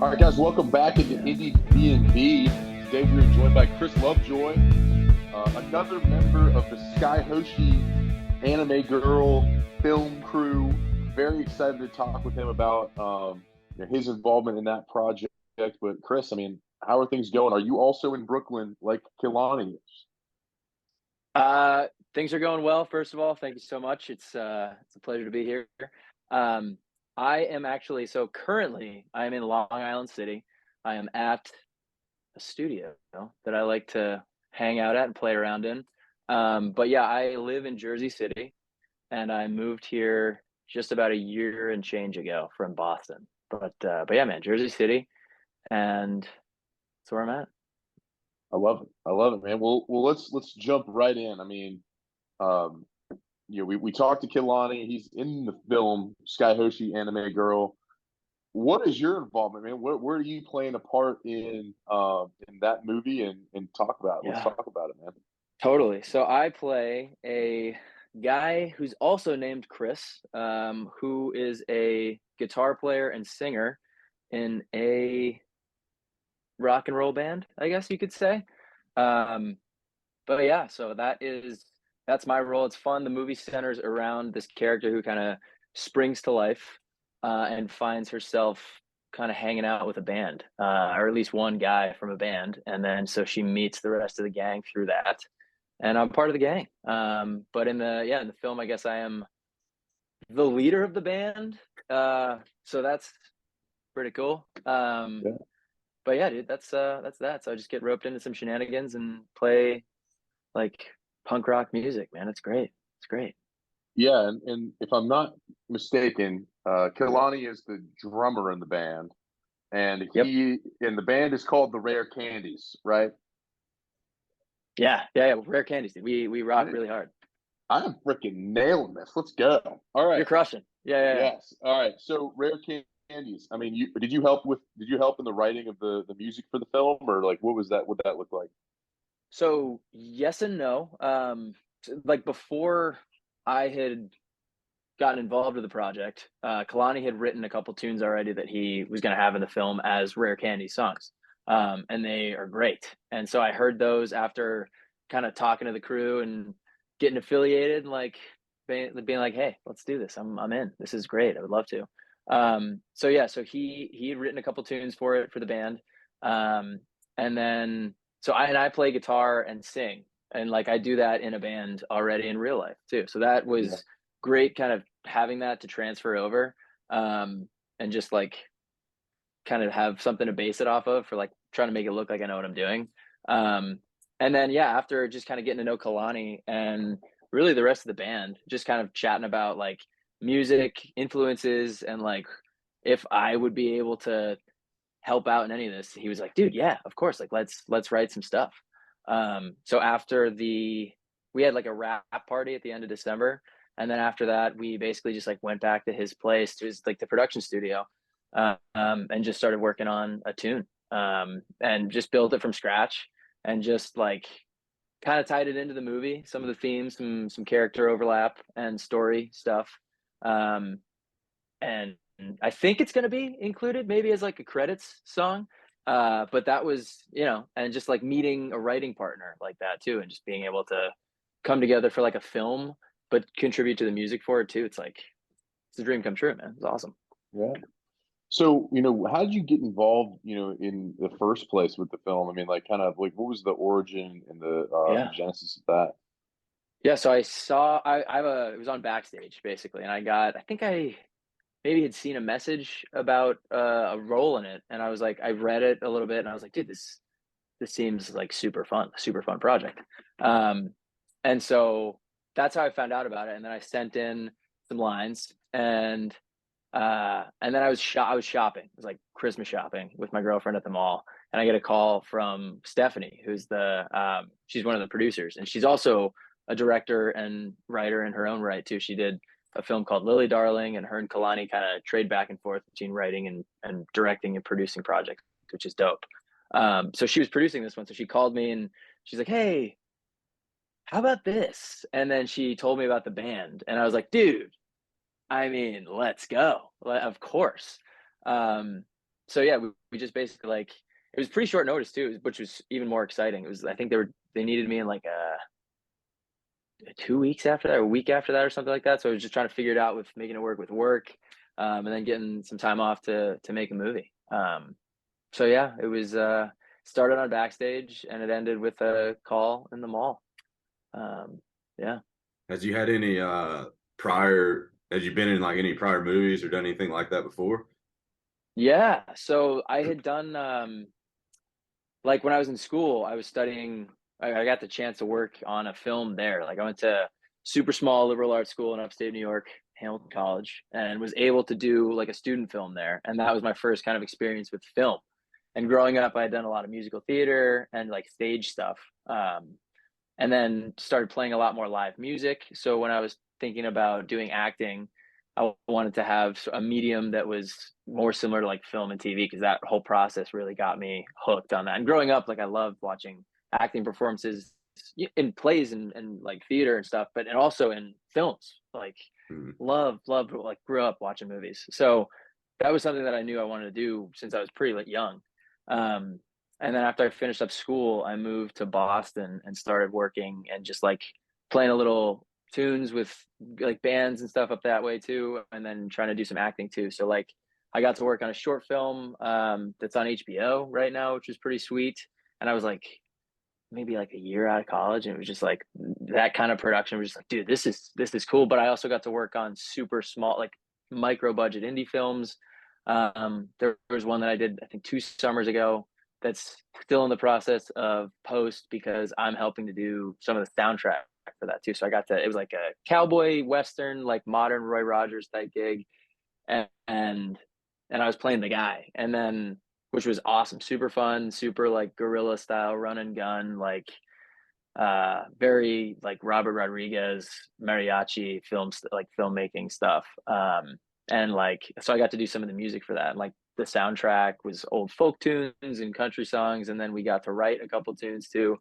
All right, guys, welcome back into Indiebnb. Today we are joined by Chris Lovejoy, another member of the Skye Hoshi Anime Girl film crew. Very excited to talk with him about his involvement in that project. But Chris, I mean, how are things going? Are you also in Brooklyn like Kilani is? Things are going well. First of all, thank you so much. It's a pleasure to be here. Um, I am actually currently I am in Long Island City. I am at a studio that I like to hang out at and play around in. But yeah, I live in Jersey City, and I moved here just about a year and change ago from Boston. But yeah, man, Jersey City, and that's where I'm at. I love it. I love it, man. Well, let's jump right in. I mean, um, we talked to Kilani. He's in the film Skye Hoshi Anime Girl. What is your involvement, man? Where are you playing a part in that movie and talk about it? Let's Yeah. talk about it, man. Totally. So I play a guy who's also named Chris, who is a guitar player and singer in a rock and roll band, I guess you could say. Um, but yeah, so that's my role. It's fun. The movie centers around this character who kind of springs to life and finds herself kind of hanging out with a band, or at least one guy from a band, and then so she meets the rest of the gang through that, and I'm part of the gang. But in the film, I guess I am the leader of the band. So that's pretty cool. Yeah, But yeah, dude, that's that. So I just get roped into some shenanigans and play like punk rock music, man. It's great. It's great. yeah, and if I'm not mistaken, Kilani is the drummer in the band, and Yep. the band is called the Rare Candies, right? Yeah. Rare candies, dude. We rock Man, really hard. I'm freaking nailing this. Let's go. All You're right. crushing. Yeah. Yes. All right. So Rare Candies. I mean, did you help in the writing of the music for the film, or like what was that? What that look like? So yes and no. Like before I had gotten involved with the project, Kalani had written a couple tunes already that he was going to have in the film as Rare Candy songs, and they are great. And so I heard those after kind of talking to the crew and getting affiliated, and like being like, "Hey, let's do this. I'm in. This is great. I would love to." So yeah, so he had written a couple tunes for it for the band, um, and then I play guitar and sing, and like I do that in a band already in real life too. So that Yeah. was great, kind of having that to transfer over, and just like kind of have something to base it off of for like trying to make it look like I know what I'm doing. Um, and then yeah, after just kind of getting to know Kalani and really the rest of the band, just kind of chatting about like music influences and like if I would be able to help out in any of this, he was like, dude, yeah, of course, like let's write some stuff. So after we had like a rap party at the end of December, and then after that we basically just like went back to his place, to his like the production studio, and just started working on a tune, and just built it from scratch, and just like kind of tied it into the movie, some of the themes, some character overlap and story stuff. um, and I think it's going to be included maybe as like a credits song. But that was, and just like meeting a writing partner like that too, and just being able to come together for like a film, but contribute to the music for it too. It's like it's a dream come true, man. It's awesome. Yeah. So, how did you get involved, in the first place with the film? I mean, like, kind of like, what was the origin and the Yeah. genesis of that? Yeah. So I saw, I have it was on Backstage basically, and I think I maybe had seen a message about a role in it, and I was like, I read it a little bit, and I was like, dude, this seems like super fun project. Um, and so that's how I found out about it. And then I sent in some lines, and then I was shopping. It was like Christmas shopping with my girlfriend at the mall, and I get a call from Stephanie, who's she's one of the producers, and she's also a director and writer in her own right too. She did a film called Lily Darling, and her and Kalani kind of trade back and forth between writing and directing and producing projects, which is dope. So she was producing this one, so she called me and she's like, "Hey, how about this?" And then she told me about the band, and I was like, "Dude, I mean, let's go. Of course." Um, so yeah, we just basically like it was pretty short notice too, which was even more exciting. It was I think they needed me in like 2 weeks after that, or a week after that, or something like that. So I was just trying to figure it out with making it work, and then getting some time off to make a movie. So yeah, it was started on backstage and it ended with a call in the mall. Um, yeah. Has you had any prior? Has you been in like any prior movies or done anything like that before? Yeah. So I had done like when I was in school, I was studying. I got the chance to work on a film there. Like I went to super small liberal arts school in upstate New York, Hamilton College, and was able to do like a student film there. And that was my first kind of experience with film. And growing up, I had done a lot of musical theater and like stage stuff. And then started playing a lot more live music. So when I was thinking about doing acting, I wanted to have a medium that was more similar to like film and TV because that whole process really got me hooked on that. And growing up, like I loved watching acting performances in plays and like theater and stuff, but and also in films. Like Mm. loved like grew up watching movies. So that was something that I knew I wanted to do since I was pretty like young. Um, and then after I finished up school, I moved to Boston and started working and just like playing a little tunes with like bands and stuff up that way too, and then trying to do some acting too. So like I got to work on a short film that's on HBO right now, which is pretty sweet. And I was like maybe like a year out of college, and it was just like that kind of production was just like, dude, this is cool. But I also got to work on super small, like micro budget indie films. There was one that I did I think 2 summers ago that's still in the process of post because I'm helping to do some of the soundtrack for that too. So I got to it was like a cowboy western, like modern Roy Rogers type gig, and I was playing the guy, and then which was awesome, super fun, super like guerrilla style, run and gun, like very like Robert Rodriguez mariachi films, like filmmaking stuff. And like so I got to do some of the music for that. And like the soundtrack was old folk tunes and country songs, and then we got to write a couple tunes too.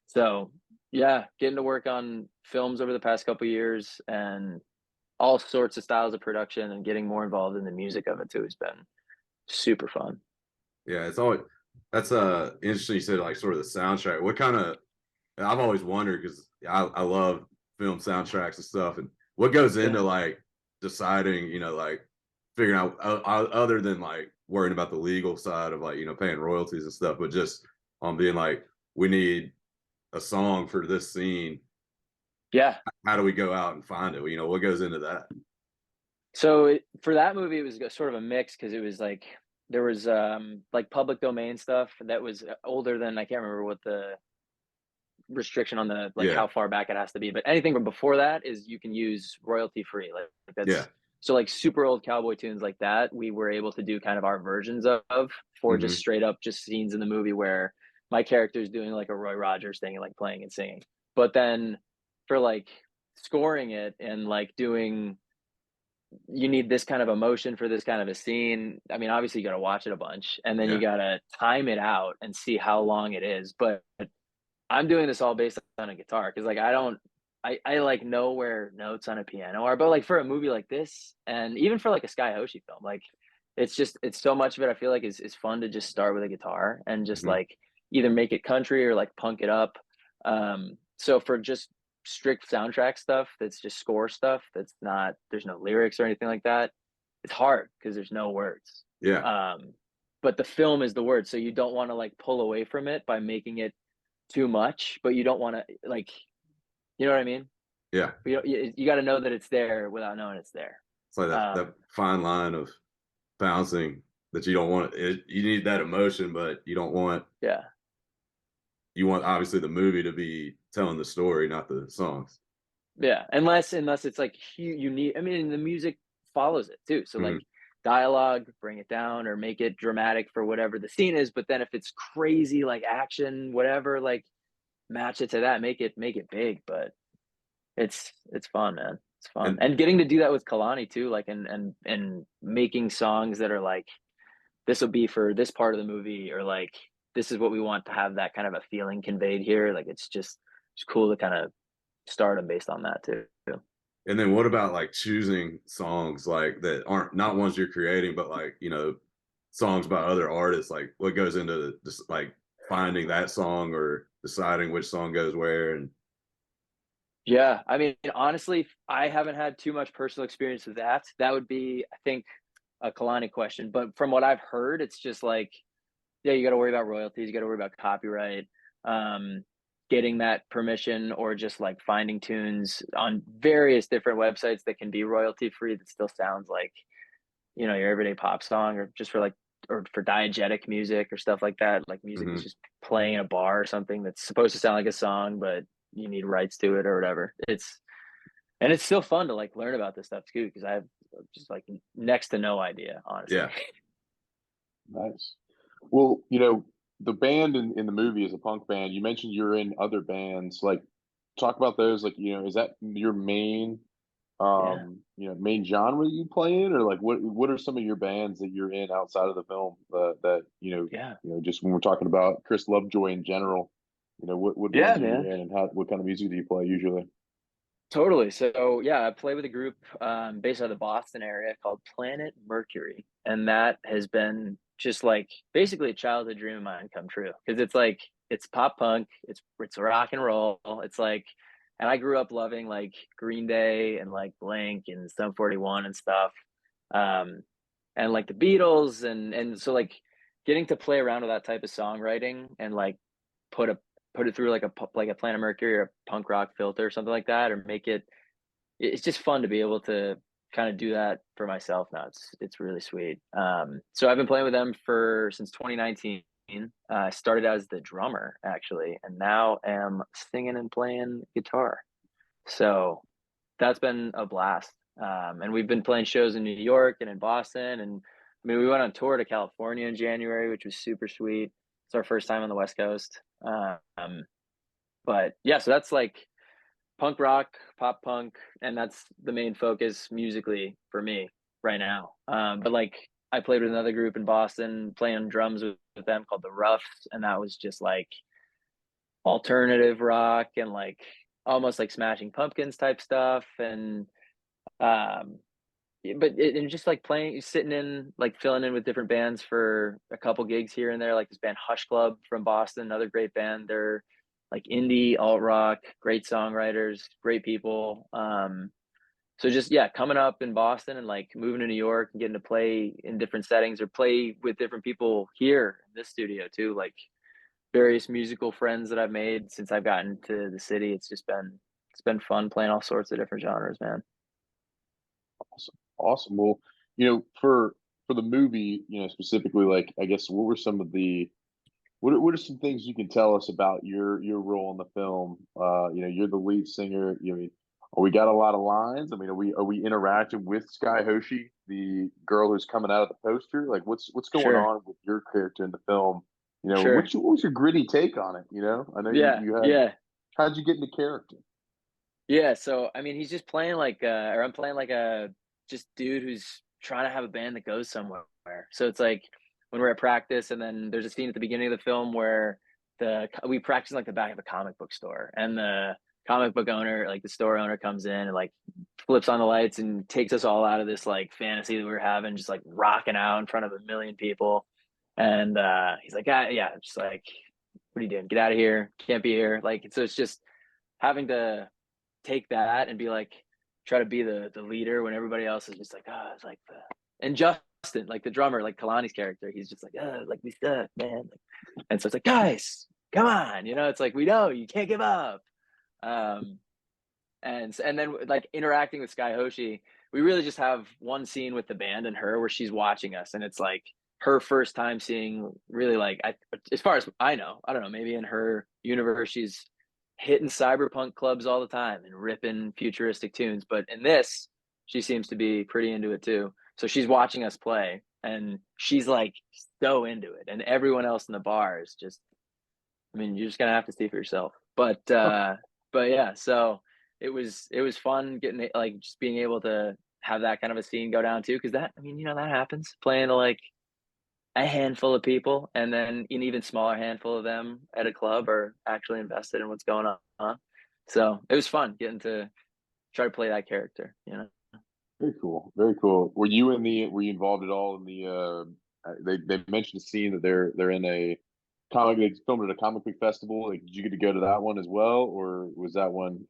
So yeah, getting to work on films over the past couple years and all sorts of styles of production and getting more involved in the music of it too has been super fun. Yeah, it's always that's interesting. You said like sort of the soundtrack. What kind of I've always wondered because I love film soundtracks and stuff. And what goes Yeah. into like deciding, like figuring out other than like worrying about the legal side of like, paying royalties and stuff, but just on being like, we need a song for this scene. Yeah. How do we go out and find it? What goes into that? So for that movie, it was sort of a mix because it was like there was like public domain stuff that was older than I can't remember what the restriction on the like Yeah. how far back it has to be, but anything from before that is you can use royalty free. Like Yeah. that's so like super old cowboy tunes like that we were able to do kind of our versions of for just Hmm. straight up just scenes in the movie where my character is doing like a Roy Rogers thing and like playing and singing. But then for like scoring it and like doing you need this kind of emotion for this kind of a scene. I mean, obviously you got to watch it a bunch and then you Yeah. got to time it out and see how long it is. But I'm doing this all based on a guitar because like I don't I like know where notes on a piano are, but like for a movie like this and even for like a Skye Hoshi film, like it's so much of it I feel like is fun to just start with a guitar and just Hmm. like either make it country or like punk it up. So for just strict soundtrack stuff that's just score stuff that's not there's no lyrics or anything like that, it's hard because there's no words. Yeah. But the film is the word, so you don't want to like pull away from it by making it too much, but you don't want to like, you know what I mean? Yeah. You got to know that it's there without knowing it's there. It's like that Um, fine line of bouncing that you don't want you need that emotion, but yeah, you want obviously the movie to be telling the story, not the songs. yeah. Unless it's like you need. I mean, the music follows it too. So like Hmm. dialogue, bring it down or make it dramatic for whatever the scene is. But then if it's crazy like action, whatever, like match it to that. Make it big. But it's fun, man. It's fun, And and getting to do that with Kalani too. Like and making songs that are like this will be for this part of the movie or like this is what we want to have that kind of a feeling conveyed here like it's cool to kind of start them based on that too. and then what about like choosing songs like that aren't not ones you're creating, but like, songs by other artists, like what goes into just like finding that song or deciding which song goes where. And Yeah, I mean, honestly, I haven't had too much personal experience with that. That would be, I think, a Kalani question. But from what I've heard, it's just like, yeah, you got to worry about royalties, you got to worry about copyright, um, getting that permission, or just like finding tunes on various different websites that can be royalty free that still sounds like, you know, your everyday pop song, or just for like, or for diegetic music or stuff like that, like music that's just playing in a bar or something that's supposed to sound like a song, but you need rights to it or whatever. And it's still fun to like learn about this stuff too, because I have just like next to no idea, honestly. yeah, Nice. Well, you know, the band in the movie is a punk band. You mentioned you're in other bands. Like, talk about those. Like, you know, is that your main, Yeah. you know, main genre you play in, or like what are some of your bands that you're in outside of the film that Yeah. just when we're talking about Chris Lovejoy in general, you know, what Yeah, ones are you man. in, and how what kind of music do you play usually? Totally. So yeah, I play with a group based out of the Boston area called Planet Mercury, and that has been just like basically a childhood dream of mine come true, because it's like it's pop punk, it's rock and roll, it's like, and I grew up loving like Green Day and like Blink and Sum 41 and stuff, um, and like the Beatles, and so like getting to play around with that type of songwriting and like put a put it through like a Planet Mercury or a punk rock filter or something like that, or make it. It's just fun to be able to kind of do that for myself now. It's really sweet. So I've been playing with them for since 2019. I started as the drummer actually, and now am singing and playing guitar. So that's been a blast. And we've been playing shows in New York and in Boston, and I mean we went on tour to California in January, which was super sweet. It's our first time on the West Coast. But yeah, so that's like punk rock, pop punk, and that's the main focus musically for me right now. But like I played with another group in Boston, playing drums with them called the Roughs, and that was just like alternative rock and like almost like Smashing Pumpkins type stuff, and um, and just like playing, sitting in, like filling in with different bands for a couple gigs here and there, like this band Hush Club from Boston, another great band. They're like indie alt rock, great songwriters, great people. So just yeah, coming up in Boston and like moving to New York and getting to play in different settings or play with different people here in this studio too, like various musical friends that I've made since I've gotten to the city. It's been fun playing all sorts of different genres, man. Awesome. Awesome. Well, you know, for the movie, you know, specifically, like, I guess what were some of the what are some things you can tell us about your role in the film? You know, you're the lead singer. You know, we got a lot of lines. I mean, are we interacting with Skye Hoshi, the girl who's coming out of the poster? Like, what's going Sure, on with your character in the film? You know, sure. what was your gritty take on it? You know, I know Yeah, you had. yeah. How'd you get into character? Yeah, so I mean, he's just playing like, or I'm playing like a just dude who's trying to have a band that goes somewhere. So it's like when we're at practice, and then there's a scene at the beginning of the film where we practice in like the back of a comic book store, and the comic book owner, like the store owner, comes in and like flips on the lights and takes us all out of this like fantasy that we were having, just like rocking out in front of a million people. And he's like, ah, yeah, just like, what are you doing? Get out of here! Can't be here! Like, so it's just having to take that and be like, try to be the leader when everybody else is just like, oh, it's like the, and Justin, like the drummer, like Kalani's character, he's just like, oh, like we suck, man. And so it's like, guys, come on, you know, it's like, we know you can't give up. Um, and then like interacting with Skye Hoshi, we really just have one scene with the band and her where she's watching us, and it's like her first time seeing really like, as far as I know, I don't know, maybe in her universe she's hitting cyberpunk clubs all the time and ripping futuristic tunes, but in this she seems to be pretty into it too. So she's watching us play and she's like so into it, and everyone else in the bar is just, I mean, you're just gonna have to see for yourself. But yeah, so it was fun getting it, like just being able to have that kind of a scene go down too, because that, I mean, you know, that happens playing to like a handful of people, and then an even smaller handful of them at a club are actually invested in what's going on. So it was fun getting to try to play that character, you know. Very cool. Very cool. Were you involved at all in the they mentioned a scene that they're in a comic. They filmed at a comic book festival. Like, did you get to go to that one as well, or was that one?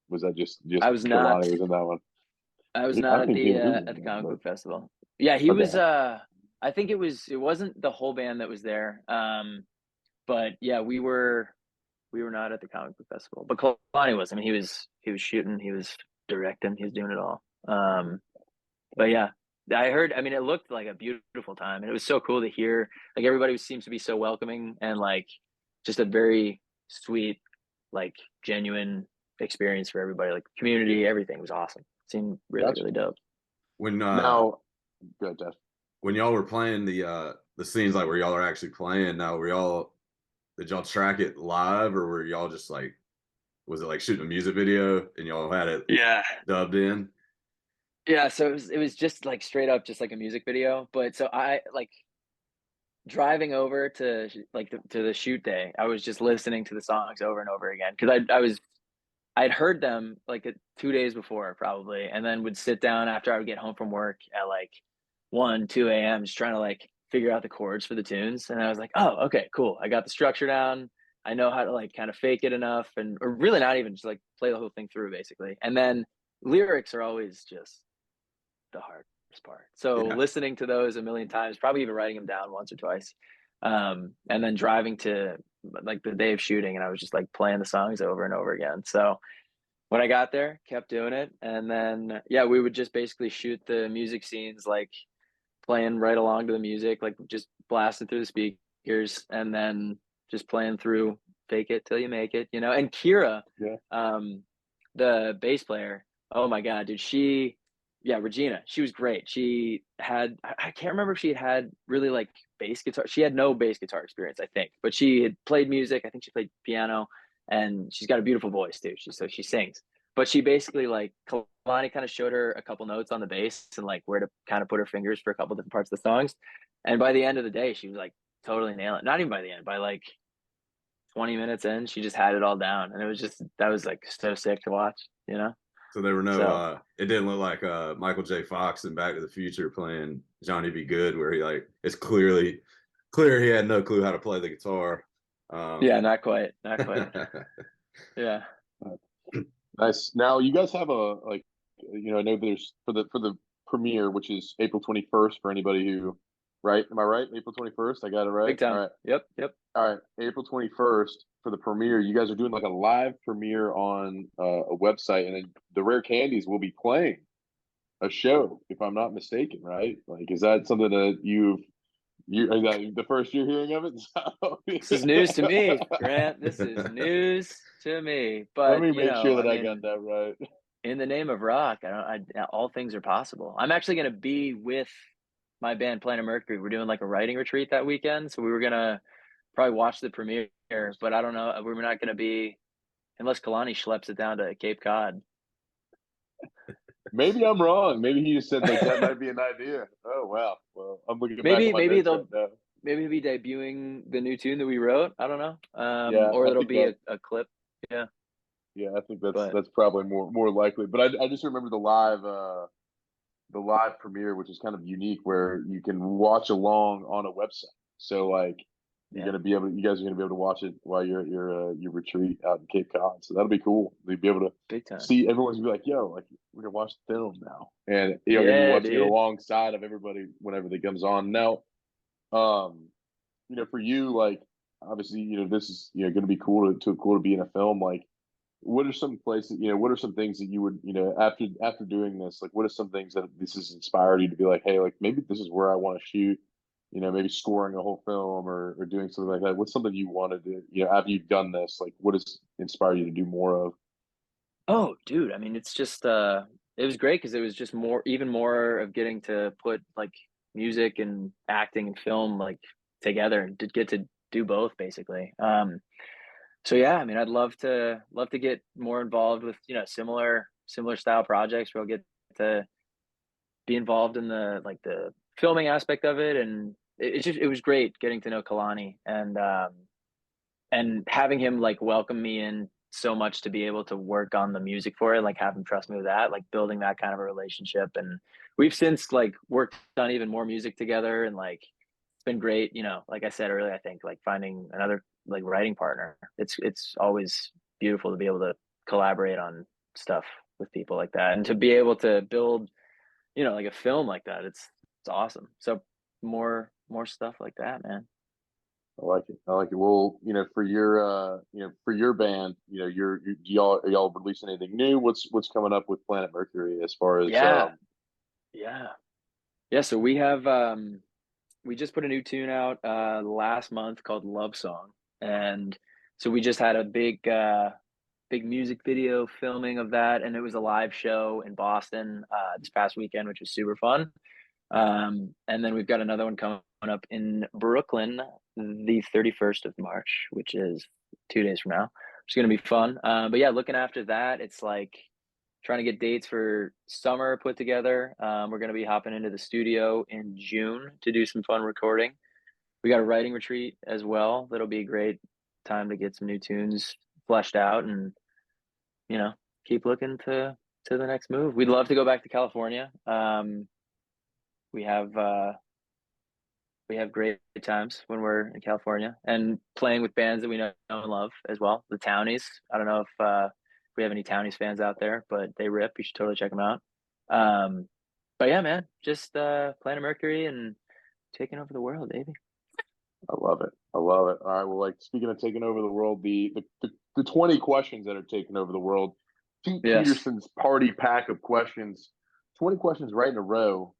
Was that just I was not. Kalani was in that one? I was I not don't even think he was at the in that, comic but book festival. Yeah, he was. okay. I think it wasn't the whole band that was there. But yeah, we were not at the comic book festival. But Kalani was. I mean, he was shooting, he was directing, he was doing it all. But yeah, I heard. I mean, it looked like a beautiful time, and it was so cool to hear. Like everybody seems to be so welcoming and like just a very sweet, like genuine experience for everybody. Like community, everything was awesome. Seemed really Gotcha. really dope. When Now, good, Jeff. when y'all were playing the scenes like where y'all are actually playing now, did y'all track it live or were y'all just like was it like shooting a music video and y'all had it Yeah. dubbed in? Yeah, so it was just like straight up just like a music video. But so I like driving over to to the shoot day, I was just listening to the songs over and over again because I'd heard them like 2 days before probably, and then would sit down after I would get home from work at like 1, 2 a.m. just trying to like figure out the chords for the tunes. And I was like, oh, okay, cool. I got the structure down. I know how to like kind of fake it enough and or really not even just like play the whole thing through basically. And then lyrics are always just the hardest part. So Yeah. listening to those a million times, probably even writing them down once or twice. And then driving to like the day of shooting and I was just like playing the songs over and over again. So when I got there, kept doing it. And then, yeah, we would just basically shoot the music scenes, like playing right along to the music, like just blasting through the speakers and then just playing through fake it till you make it, you know? And Kira, Yeah. the bass player, oh my God, dude, Regina, she was great. She had, I can't remember if she had really like bass guitar. She had no bass guitar experience, I think, but she had played music. I think she played piano and she's got a beautiful voice too. So she sings, but she basically like Kalani kind of showed her a couple notes on the bass and like where to kind of put her fingers for a couple different parts of the songs. And by the end of the day, she was like totally nailing it. Not even by the end, by like 20 minutes in, she just had it all down. And it was just, that was like so sick to watch, you know? So there were no So it didn't look like Michael J. Fox in Back to the Future playing Johnny B. Good where he like it's clear he had no clue how to play the guitar. yeah, not quite. Not quite. Yeah. Nice. Now you guys have a like, I know there's for the premiere, which is April 21st for anybody who, right? Am I right? April 21st. I got it right. Big time. All right. Yep. Yep. All right. April 21st for the premiere. You guys are doing like a live premiere on a website, and then the Rare Candies will be playing a show, if I'm not mistaken. Right? Like, is that something that is that the first you're hearing of it? This is news to me, Grant. This is news to me. Let But me you make sure know, I that I got mean, that right. in the name of rock, all things are possible. I'm actually going to be with my band Planet Mercury. We're doing like a writing retreat that weekend, so we were gonna probably watch the premiere, but I don't know. We're not going to be unless Kalani schleps it down to Cape Cod. Maybe I'm wrong. Maybe he just said like that might be an idea. Oh wow. Well, I'm looking back maybe at my maybe notes right they'll now. maybe he'll be debuting the new tune that we wrote. I don't know. Yeah, Or I it'll think be that. a clip. Yeah, Yeah, I think but that's probably more likely. But I just remember the live premiere, which is kind of unique, where you can watch along on a website. So like yeah, you guys are gonna be able to watch it while you're at your retreat out in Cape Cod. So that'll be cool. You'll be able to big time. see everyone's gonna be like, yo, like we're gonna watch the film now, and you're gonna be Yeah, watching it dude. alongside of everybody whenever it comes on. Now, um, for you, like obviously, this is going to be cool to be in a film. Like, what are some places? What are some things that you would, after doing this, like, what are some things that this has inspired you to be like, hey, like maybe this is where I want to shoot. Maybe scoring a whole film or doing something like that. What's something you wanted to, after you've done this, like, what has inspired you to do more of? Oh, dude. I mean, it's just it was great because it was just even more of getting to put like music and acting and film like together and to get to do both basically. So yeah, I mean, I'd love to get more involved with similar style projects where I'll get to be involved in the filming aspect of it, and it was great getting to know Kalani and having him like welcome me in so much to be able to work on the music for it, like have him trust me with that, like building that kind of a relationship. And we've since like worked on even more music together and like been great. You know, like I said earlier, I think like finding another like writing partner. It's always beautiful to be able to collaborate on stuff with people like that, and to be able to build, you know, like a film like that. It's awesome. So more stuff like that, man. I like it. I like it. Well, for your band, are y'all releasing anything new? What's coming up with Planet Mercury as far as Yeah, yeah, yeah. So we just put a new tune out last month called Love Song, and so we just had a big music video filming of that, and it was a live show in Boston this past weekend, which was super fun. And then we've got another one coming up in Brooklyn the 31st of March, which is 2 days from now. It's going to be fun. But yeah, looking after that, it's like trying to get dates for summer put together. We're going to be hopping into the studio in June to do some fun recording. We got a writing retreat as well. That'll be a great time to get some new tunes fleshed out, and you know, keep looking to the next move. We'd love to go back to California. We have we have great times when we're in California and playing with bands that we know and love as well. The Townies. I don't know if we have any Townies fans out there, but they rip. You should totally check them out. But yeah, man, just Planet Mercury and taking over the world, baby. I love it. I love it. All right. Well, like speaking of taking over the world, the 20 questions that are taking over the world. Pete Yes. Peterson's party pack of questions. 20 questions right in a row.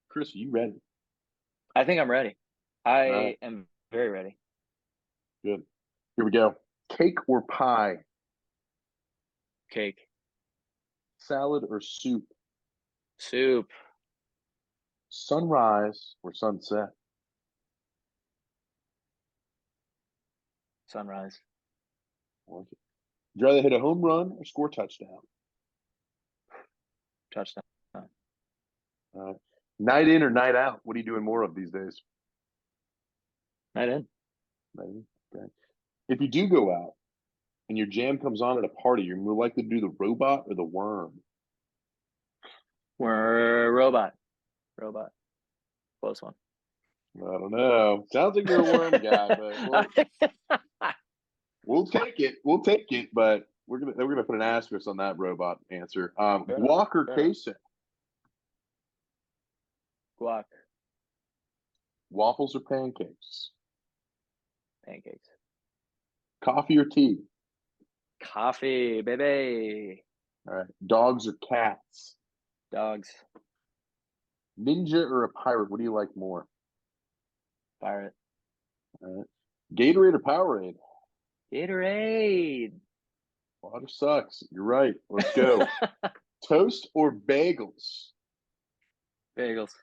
Chris, are you ready? I think I'm ready. I right. am very ready. Good. Here we go. Cake or pie? Cake. Salad or soup? Soup. Sunrise or sunset? Sunrise. Would you rather hit a home run or score a touchdown? Touchdown. Night in or night out? What are you doing more of these days? Night in. Night in. Okay. If you do go out and your jam comes on at a party, you're more likely to do the robot or the worm? We're robot. Robot. Close one. I don't know. Sounds like you're a worm guy, but we'll take it. We'll take it, but we're gonna put an asterisk on that robot answer. Guac or queso? Guac. Waffles or pancakes? Pancakes. Coffee or tea? Coffee, baby. All right. Dogs or cats? Dogs. Ninja or a pirate? What do you like more? Pirate. All right. Gatorade or Powerade? Gatorade. Water sucks. You're right. Let's go. Toast or bagels? Bagels.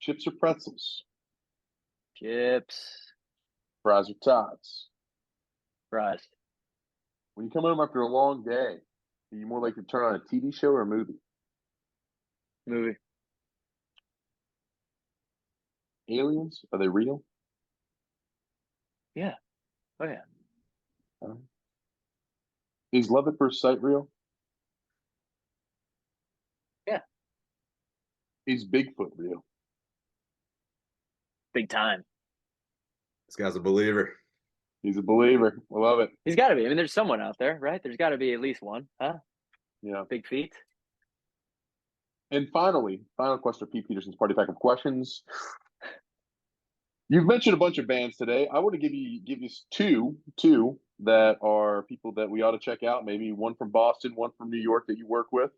Chips or pretzels? Chips. Fries or tots? Fries. When you come home after a long day, are you more likely to turn on a TV show or a movie? Movie. Aliens? Are they real? Yeah. Oh yeah. Is love at first sight real? Yeah. Is Bigfoot real? Big time. This guy's a believer. He's a believer. I love it. He's got to be. I mean, there's someone out there, right? There's got to be at least one, huh? Yeah. Big feet. And finally, final question of Pete Peterson's party pack of questions. You've mentioned a bunch of bands today. I want to give you two that are people that we ought to check out. Maybe one from Boston, one from New York that you work with.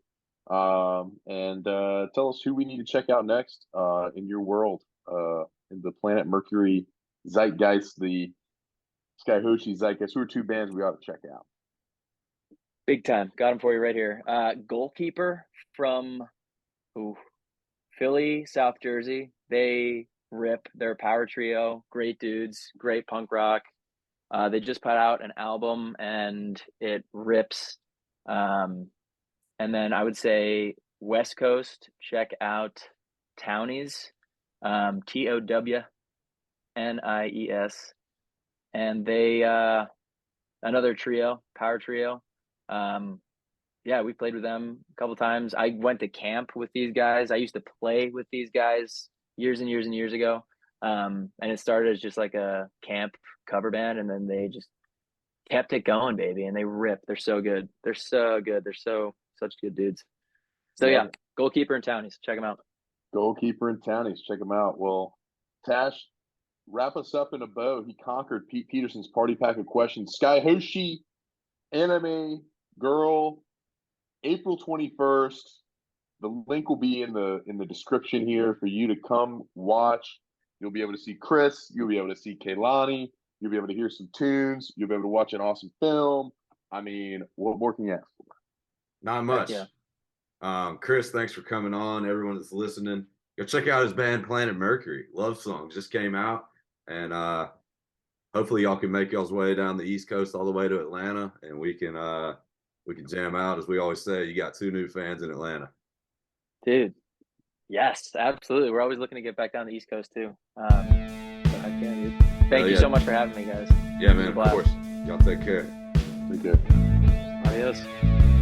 And tell us who we need to check out next in your world, in the Planet Mercury zeitgeist, the Skye Hoshi zeitgeist. Who are two bands we ought to check out? Big time. Got him for you right here. Goalkeeper from Philly, South Jersey. They rip. They're a power trio. Great dudes. Great punk rock. They just put out an album and it rips. And then I would say West Coast, check out Townies, Townies. And they another trio, power trio. Yeah, we played with them a couple times. I went to camp with these guys. I used to play with these guys years and years and years ago. And it started as just like a camp cover band, and then they just kept it going, baby. And they rip. They're so good. They're so good. They're such good dudes. So Love yeah, it. Goalkeeper and Townies. Check them out. Goalkeeper and Townies. Check them out. Well, Tash, wrap us up in a bow. He conquered Pete Peterson's party pack of questions. Skye Hoshi Anime Girl, April 21st. The link will be in the description here for you to come watch. You'll be able to see Chris. You'll be able to see Kaylani. You'll be able to hear some tunes. You'll be able to watch an awesome film. I mean, what more can you ask for? Not much. Yeah. Chris, thanks for coming on. Everyone that's listening, go check out his band Planet Mercury. Love Song just came out, and hopefully y'all can make y'all's way down the East Coast all the way to Atlanta, and we can jam out. As we always say, you got 2 new fans in Atlanta. Dude. Yes, absolutely. We're always looking to get back down the East Coast too. So heck yeah, dude. Thank you so much for having me, guys. Yeah, man, of course. Y'all take care. Take care. Adios.